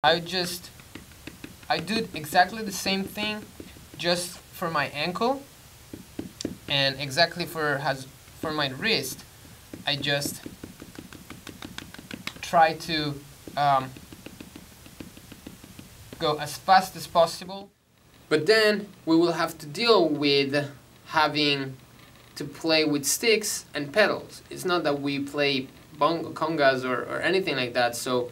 I do exactly the same thing just for my ankle, and exactly for my wrist. I just try to go as fast as possible. But then we will have to deal with having to play with sticks and pedals. It's not that we play congas or anything like that, so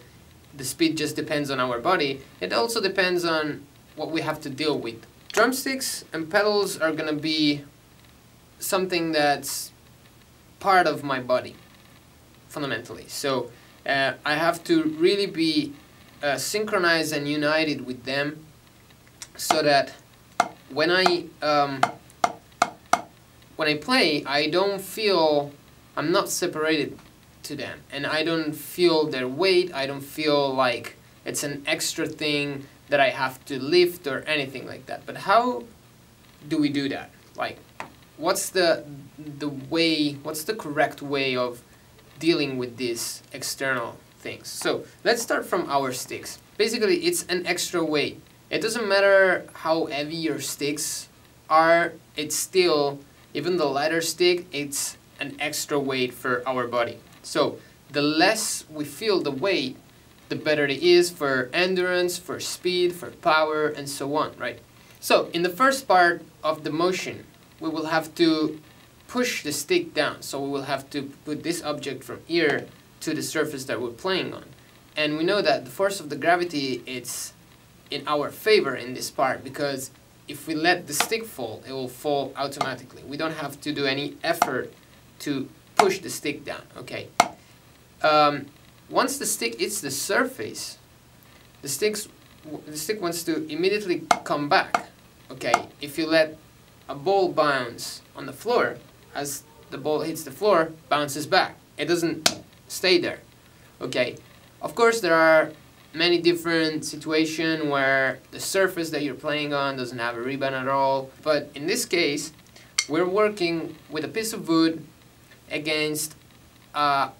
the speed just depends on our body. It also depends on what we have to deal with. Drumsticks and pedals are gonna be something that's part of my body, fundamentally. So I have to really be synchronized and united with them, so that when I play, I don't feel, I'm not separated to them, and I don't feel their weight. I don't feel like it's an extra thing that I have to lift or anything like that. But how do we do that? Like, what's the way, what's the correct way of dealing with these external things? So let's start from our sticks. Basically, it's an extra weight. It doesn't matter how heavy your sticks are, it's still, even the lighter stick, it's an extra weight for our body. So the less we feel the weight, the better it is for endurance, for speed, for power, and so on, right? So in the first part of the motion, we will have to push the stick down. So we will have to put this object from here to the surface that we're playing on. And we know that the force of the gravity, it's in our favor in this part, because if we let the stick fall, it will fall automatically. We don't have to do any effort to push the stick down, okay? Once the stick hits the surface, the stick wants to immediately come back, okay? If you let a ball bounce on the floor, as the ball hits the floor, bounces back. It doesn't stay there, okay? Of course, there are many different situations where the surface that you're playing on doesn't have a rebound at all, but in this case, we're working with a piece of wood against a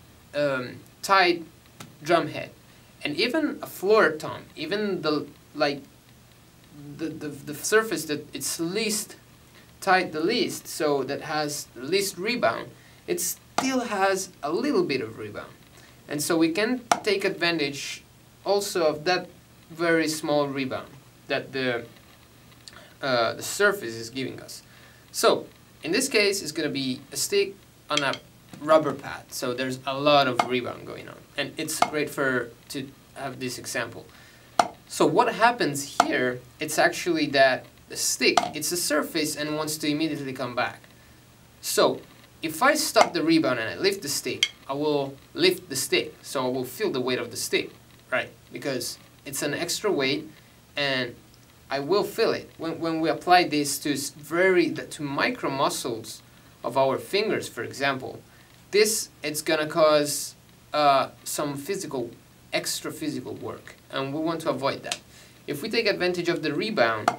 tight drum head, and even a floor tom, even the surface that it's least tight, the least, so that has the least rebound, it still has a little bit of rebound, and so we can take advantage also of that very small rebound that the surface is giving us. So in this case, it's going to be a stick on a rubber pad, so there's a lot of rebound going on, and it's great to have this example. So what happens here, it's actually that the stick, it's a surface and wants to immediately come back. So if I stop the rebound and I lift the stick, I will lift the stick, so I will feel the weight of the stick, right? Because it's an extra weight and I will feel it. When we apply this to micro muscles of our fingers, for example, it's gonna cause some extra physical work, and we want to avoid that. If we take advantage of the rebound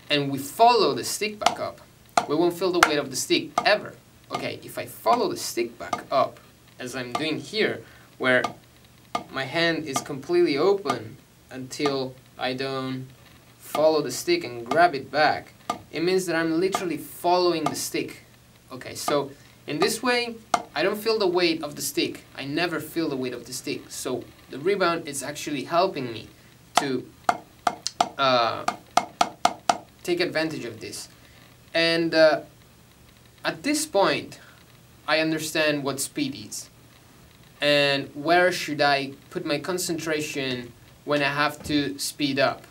and we follow the stick back up, we won't feel the weight of the stick ever. Okay, if I follow the stick back up, as I'm doing here, where my hand is completely open until I don't follow the stick and grab it back, it means that I'm literally following the stick. Okay, so in this way, I don't feel the weight of the stick. I never feel the weight of the stick. So the rebound is actually helping me to take advantage of this. And at this point, I understand what speed is. And where should I put my concentration when I have to speed up?